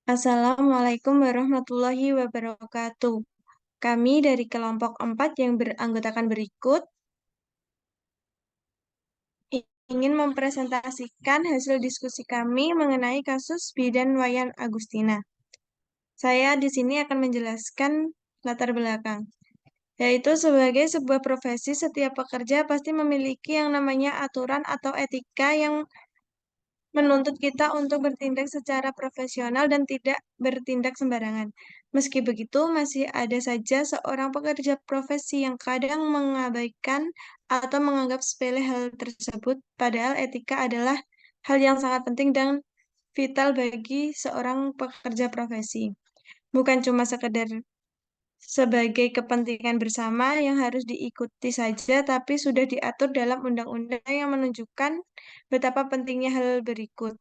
Assalamualaikum warahmatullahi wabarakatuh. Kami dari kelompok 4 yang beranggotakan berikut ingin mempresentasikan hasil diskusi kami mengenai kasus Bidan Wayan Agustina. Saya di sini akan menjelaskan latar belakang, yaitu sebagai sebuah profesi, setiap pekerja pasti memiliki yang namanya aturan atau etika yang menuntut kita untuk bertindak secara profesional dan tidak bertindak sembarangan. Meski begitu, masih ada saja seorang pekerja profesi yang kadang mengabaikan atau menganggap sepele hal tersebut, padahal etika adalah hal yang sangat penting dan vital bagi seorang pekerja profesi. Bukan cuma sekedar sebagai kepentingan bersama yang harus diikuti saja, tapi sudah diatur dalam undang-undang yang menunjukkan betapa pentingnya hal berikut.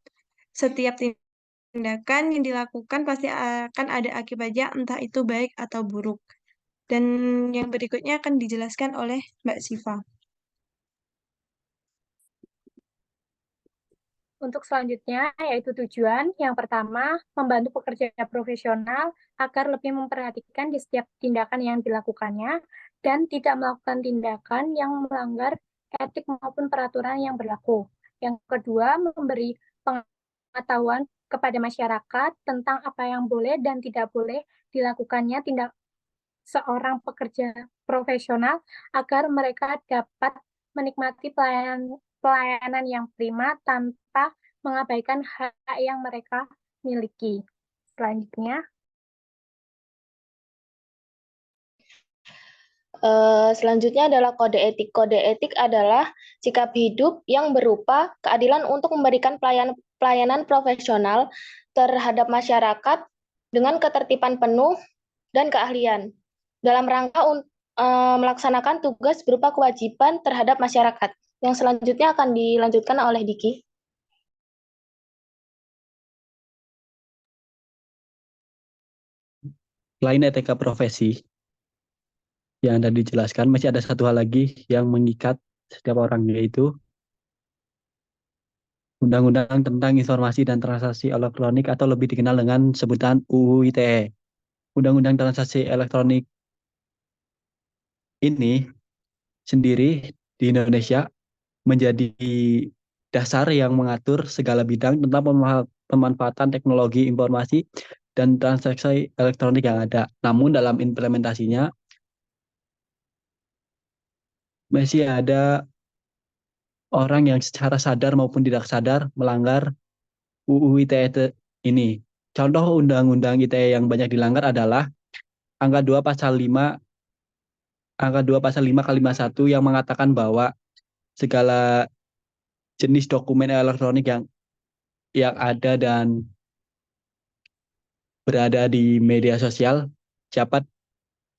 Setiap tindakan yang dilakukan pasti akan ada akibatnya, entah itu baik atau buruk. Dan yang berikutnya akan dijelaskan oleh Mbak Siva. Untuk selanjutnya, yaitu tujuan. Yang pertama, membantu pekerja profesional agar lebih memperhatikan di setiap tindakan yang dilakukannya dan tidak melakukan tindakan yang melanggar etik maupun peraturan yang berlaku. Yang kedua, memberi pengetahuan kepada masyarakat tentang apa yang boleh dan tidak boleh dilakukannya tindak seorang pekerja profesional agar mereka dapat menikmati pelayanan yang prima tanpa mengabaikan hak yang mereka miliki. Selanjutnya, Selanjutnya adalah kode etik. Kode etik adalah sikap hidup yang berupa keadilan untuk memberikan pelayanan profesional terhadap masyarakat dengan ketertiban penuh dan keahlian dalam rangka melaksanakan tugas berupa kewajiban terhadap masyarakat. Yang selanjutnya akan dilanjutkan oleh Diki. Selain etika profesi yang tadi dijelaskan, masih ada satu hal lagi yang mengikat setiap orang, yaitu Undang-Undang tentang Informasi dan Transaksi Elektronik atau lebih dikenal dengan sebutan UU ITE. Undang-Undang Transaksi Elektronik ini sendiri di Indonesia menjadi dasar yang mengatur segala bidang tentang pemanfaatan teknologi informasi dan transaksi elektronik yang ada. Namun dalam implementasinya masih ada orang yang secara sadar maupun tidak sadar melanggar UU ITE ini. Contoh undang-undang ITE yang banyak dilanggar adalah angka 2 pasal 5 kalimat 1 yang mengatakan bahwa segala jenis dokumen elektronik yang ada dan berada di media sosial dapat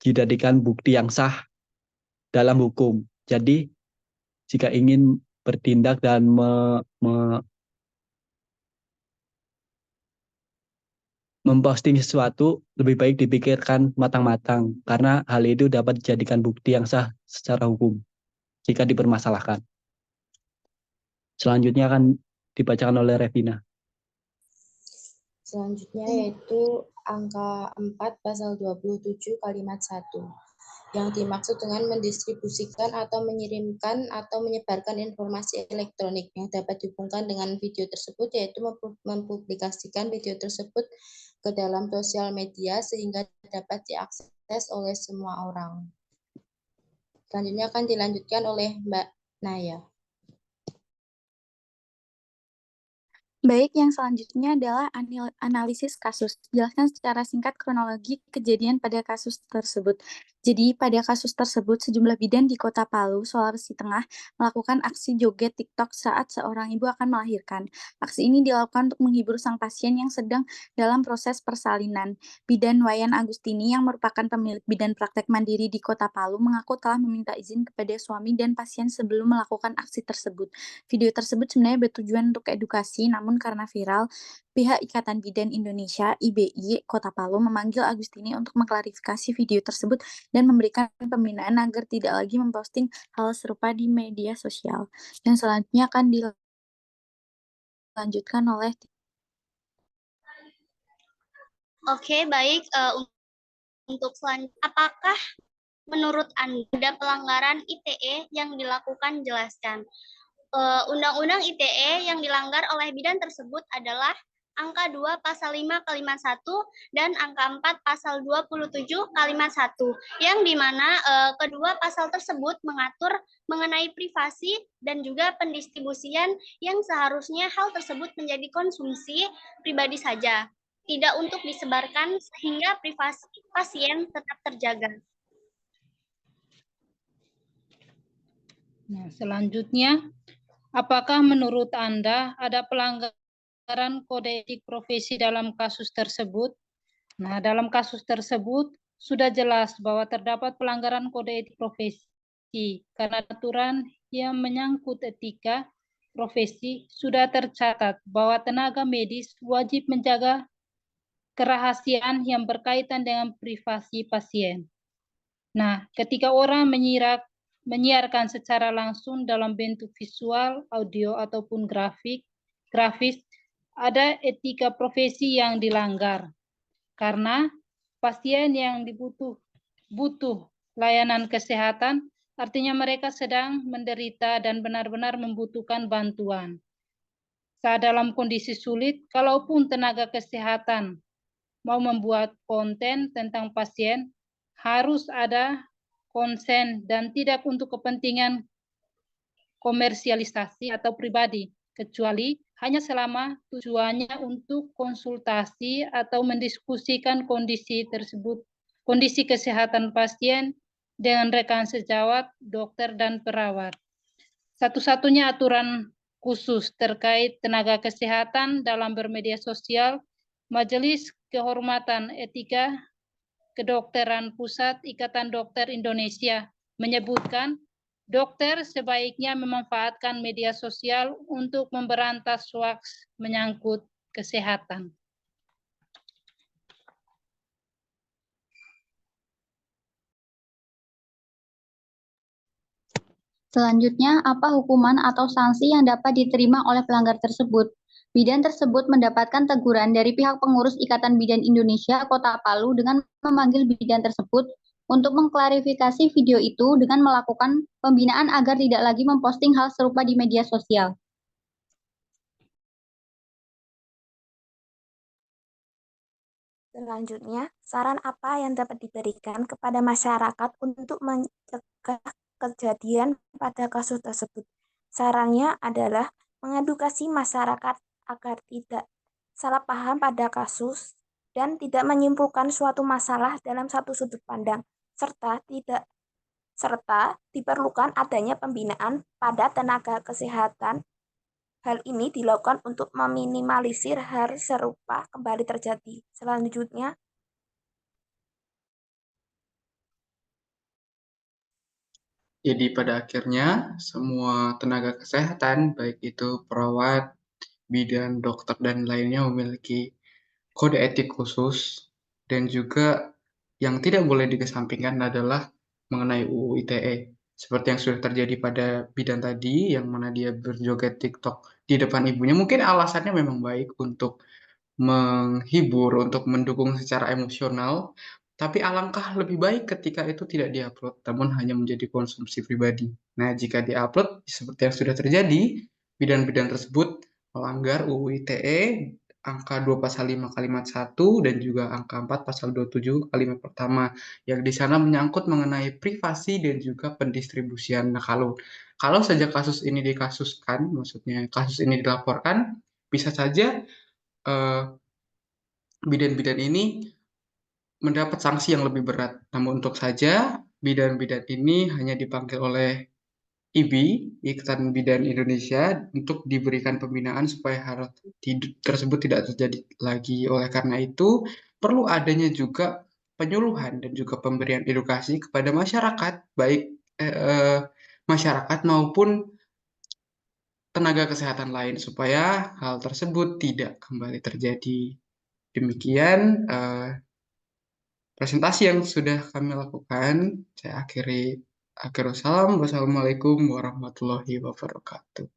dijadikan bukti yang sah dalam hukum. Jadi jika ingin bertindak dan memposting sesuatu, lebih baik dipikirkan matang-matang karena hal itu dapat dijadikan bukti yang sah secara hukum jika dipermasalahkan. Selanjutnya akan dibacakan oleh Revina. Selanjutnya yaitu angka 4 pasal 27 kalimat 1. Yang dimaksud dengan mendistribusikan atau mengirimkan atau menyebarkan informasi elektronik yang dapat dihubungkan dengan video tersebut, yaitu mempublikasikan video tersebut ke dalam sosial media sehingga dapat diakses oleh semua orang. Selanjutnya akan dilanjutkan oleh Mbak Naya. Baik, yang selanjutnya adalah analisis kasus. Jelaskan secara singkat kronologi kejadian pada kasus tersebut. Jadi, pada kasus tersebut, sejumlah bidan di Kota Palu, Sulawesi Tengah, melakukan aksi joget TikTok saat seorang ibu akan melahirkan. Aksi ini dilakukan untuk menghibur sang pasien yang sedang dalam proses persalinan. Bidan Wayan Agustini, yang merupakan pemilik bidan praktek mandiri di Kota Palu, mengaku telah meminta izin kepada suami dan pasien sebelum melakukan aksi tersebut. Video tersebut sebenarnya bertujuan untuk edukasi, namun karena viral, pihak Ikatan Bidan Indonesia (IBI) Kota Palu memanggil Agustini untuk mengklarifikasi video tersebut dan memberikan pembinaan agar tidak lagi memposting hal serupa di media sosial. Yang selanjutnya akan dilanjutkan oleh Oke, baik. Untuk selanjutnya, apakah menurut Anda ada pelanggaran ITE yang dilakukan? Jelaskan. Undang-Undang ITE yang dilanggar oleh bidan tersebut adalah angka 2 pasal 5 kalimat 1 dan angka 4 pasal 27 kalimat 1, yang dimana kedua pasal tersebut mengatur mengenai privasi dan juga pendistribusian yang seharusnya hal tersebut menjadi konsumsi pribadi saja, tidak untuk disebarkan sehingga privasi pasien tetap terjaga. Nah, selanjutnya, apakah menurut Anda ada pelanggaran kode etik profesi dalam kasus tersebut? Nah, dalam kasus tersebut sudah jelas bahwa terdapat pelanggaran kode etik profesi karena aturan yang menyangkut etika profesi sudah tercatat bahwa tenaga medis wajib menjaga kerahasiaan yang berkaitan dengan privasi pasien. Nah, ketika orang menyiarkan secara langsung dalam bentuk visual, audio, ataupun grafis, ada etika profesi yang dilanggar. Karena pasien yang butuh layanan kesehatan, artinya mereka sedang menderita dan benar-benar membutuhkan bantuan. Saat dalam kondisi sulit, kalaupun tenaga kesehatan mau membuat konten tentang pasien, harus ada konsen dan tidak untuk kepentingan komersialisasi atau pribadi, kecuali hanya selama tujuannya untuk konsultasi atau mendiskusikan kondisi tersebut, kondisi kesehatan pasien dengan rekan sejawat, dokter, dan perawat. Satu-satunya aturan khusus terkait tenaga kesehatan dalam bermedia sosial, Majelis Kehormatan Etika Kedokteran Pusat Ikatan Dokter Indonesia menyebutkan dokter sebaiknya memanfaatkan media sosial untuk memberantas hoaks menyangkut kesehatan. Selanjutnya, apa hukuman atau sanksi yang dapat diterima oleh pelanggar tersebut? Bidan tersebut mendapatkan teguran dari pihak pengurus Ikatan Bidan Indonesia Kota Palu dengan memanggil bidan tersebut untuk mengklarifikasi video itu dengan melakukan pembinaan agar tidak lagi memposting hal serupa di media sosial. Selanjutnya, saran apa yang dapat diberikan kepada masyarakat untuk mencegah kejadian pada kasus tersebut? Sarannya adalah mengedukasi masyarakat agar tidak salah paham pada kasus dan tidak menyimpulkan suatu masalah dalam satu sudut pandang, serta diperlukan adanya pembinaan pada tenaga kesehatan. Hal ini dilakukan untuk meminimalisir hal serupa kembali terjadi. Selanjutnya, jadi pada akhirnya semua tenaga kesehatan, baik itu perawat, bidan, dokter, dan lainnya memiliki kode etik khusus, dan juga yang tidak boleh dikesampingkan adalah mengenai UU ITE. Seperti yang sudah terjadi pada bidan tadi, yang mana dia berjoget TikTok di depan ibunya. Mungkin alasannya memang baik untuk menghibur, untuk mendukung secara emosional, tapi alangkah lebih baik ketika itu tidak diupload, namun hanya menjadi konsumsi pribadi. Nah, jika diupload, seperti yang sudah terjadi, bidan-bidan tersebut melanggar UU ITE, angka 2 pasal 5 kalimat 1, dan juga angka 4 pasal 27 kalimat pertama, yang di sana menyangkut mengenai privasi dan juga pendistribusian. Nah, kalau saja kasus ini dikasuskan, maksudnya kasus ini dilaporkan, bisa saja bidan-bidan ini mendapat sanksi yang lebih berat. Namun untuk saja, bidan-bidan ini hanya dipanggil oleh IBI, Ikatan Bidan Indonesia, untuk diberikan pembinaan supaya hal tersebut tidak terjadi lagi. Oleh karena itu, perlu adanya juga penyuluhan dan juga pemberian edukasi kepada masyarakat, baik masyarakat maupun tenaga kesehatan lain, supaya hal tersebut tidak kembali terjadi. Demikian presentasi yang sudah kami lakukan. Saya akhiri. Wassalamualaikum warahmatullahi wabarakatuh.